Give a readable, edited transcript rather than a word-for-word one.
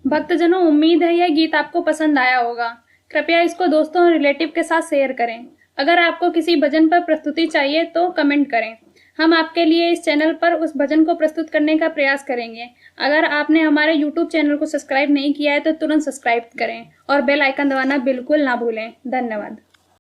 भक्तजनों, उम्मीद है यह गीत आपको पसंद आया होगा। कृपया इसको दोस्तों और रिलेटिव के साथ शेयर करें। अगर आपको किसी भजन पर प्रस्तुति चाहिए तो कमेंट करें। हम आपके लिए इस चैनल पर उस भजन को प्रस्तुत करने का प्रयास करेंगे। अगर आपने हमारे YouTube चैनल को सब्सक्राइब नहीं किया है तो तुरंत सब्सक्राइब करें और बेल आइकन दबाना बिल्कुल ना भूलें। धन्यवाद।